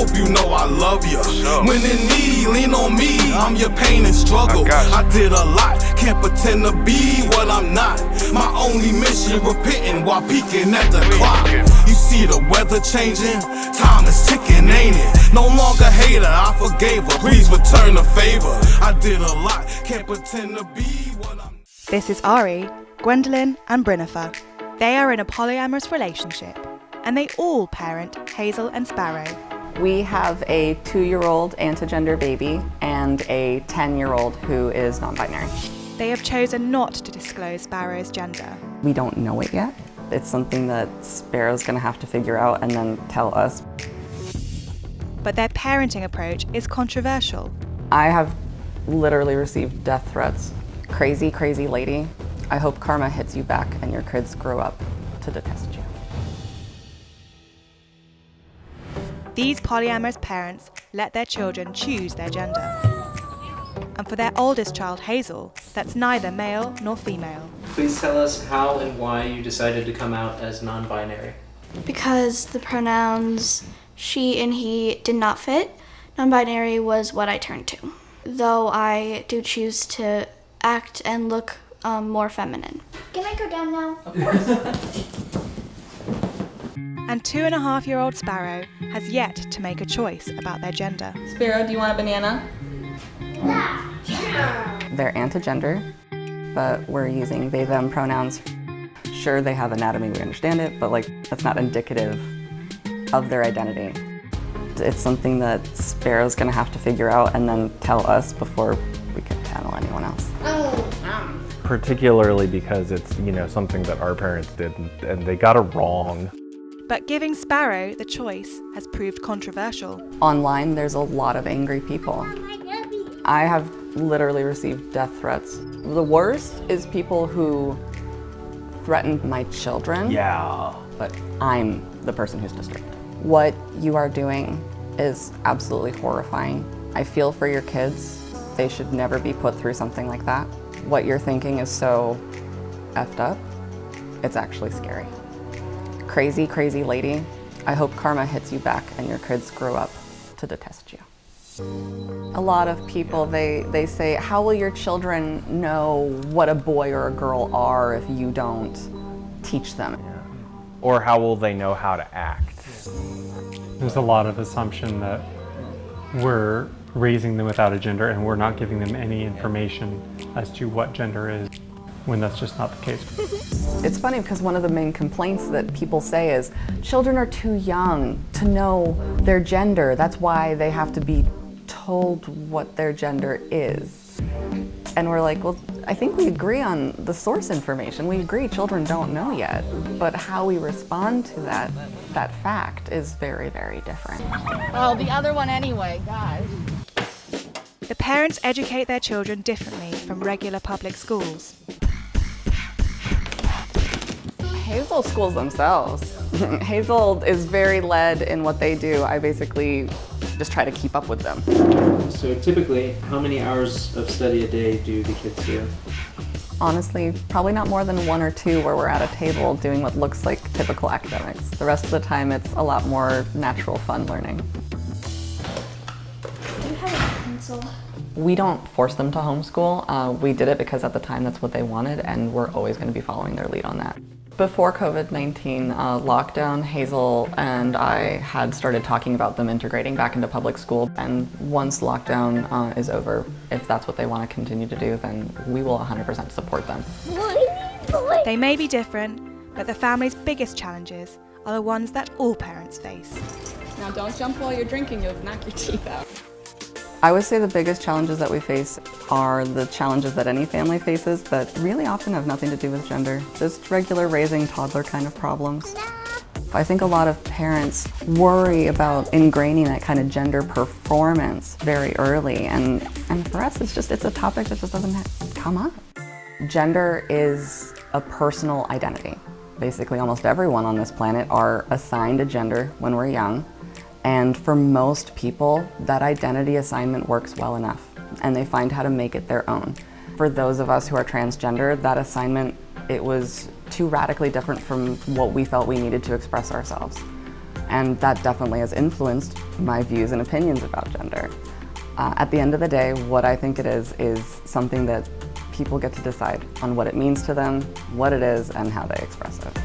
hope you know I love you. When in need, lean on me, I'm your pain and struggle. I did a lot, can't pretend to be what I'm not. My only mission, repenting while peeking at the clock. You see the weather changing, time is ticking, ain't it? No longer hater, I forgave her, please return the favor. I did a lot, can't pretend to be what I'm not. This is Ari, Gwendolyn and Brynnifer. They are in a polyamorous relationship and they all parent Hazel and Sparrow. We have a 2-year-old anti-gender baby and a 10-year-old who is non-binary. They have chosen not to disclose Sparrow's gender. We don't know it yet. It's something that Sparrow's gonna have to figure out and then tell us. But their parenting approach is controversial. I have literally received death threats. Crazy, crazy lady. I hope karma hits you back and your kids grow up to detest you. These polyamorous parents let their children choose their gender. And for their oldest child, Hazel, that's neither male nor female. Please tell us how and why you decided to come out as non-binary. Because the pronouns she and he did not fit. Non-binary was what I turned to, though I do choose to act and look more feminine. Can I go down now? Of course. And 2.5-year-old Sparrow has yet to make a choice about their gender. Sparrow, do you want a banana? They're anti-gender, but we're using they, them pronouns. Sure, they have anatomy, we understand it, but that's not indicative of their identity. It's something that Sparrow's gonna have to figure out and then tell us before we can tell anyone else. Particularly because it's, something that our parents did and they got it wrong. But giving Sparrow the choice has proved controversial. Online, there's a lot of angry people. I have literally received death threats. The worst is people who threaten my children. Yeah. But I'm the person who's disturbed. What you are doing is absolutely horrifying. I feel for your kids. They should never be put through something like that. What you're thinking is so effed up, it's actually scary. Crazy, crazy lady. I hope karma hits you back and your kids grow up to detest you. A lot of people, they say, how will your children know what a boy or a girl are if you don't teach them? Yeah. Or how will they know how to act? There's a lot of assumption that we're raising them without a gender and we're not giving them any information as to what gender is, when that's just not the case. It's funny because one of the main complaints that people say is children are too young to know their gender. That's why they have to be told what their gender is. And we're like, well, I think we agree on the source information. We agree children don't know yet, but how we respond to that fact is very, very different. Oh, the other one anyway, gosh. The parents educate their children differently from regular public schools. Hazel schools themselves. Hazel is very led in what they do. I basically just try to keep up with them. So typically, how many hours of study a day do the kids do? Honestly, probably not more than 1 or 2 where we're at a table doing what looks like typical academics. The rest of the time, it's a lot more natural, fun learning. Do you have a pencil? We don't force them to homeschool. We did it because at the time that's what they wanted, and we're always going to be following their lead on that. Before COVID-19 lockdown, Hazel and I had started talking about them integrating back into public school. And once lockdown is over, if that's what they want to continue to do, then we will 100% support them. They may be different, but the family's biggest challenges are the ones that all parents face. Now don't jump while you're drinking, you'll knock your teeth out. I would say the biggest challenges that we face are the challenges that any family faces that really often have nothing to do with gender. Just regular raising toddler kind of problems. I think a lot of parents worry about ingraining that kind of gender performance very early, and for us it's a topic that just doesn't come up. Gender is a personal identity. Basically almost everyone on this planet are assigned a gender when we're young. And for most people, that identity assignment works well enough, and they find how to make it their own. For those of us who are transgender, that assignment, it was too radically different from what we felt we needed to express ourselves. And that definitely has influenced my views and opinions about gender. At the end of the day, what I think it is something that people get to decide on what it means to them, what it is, and how they express it.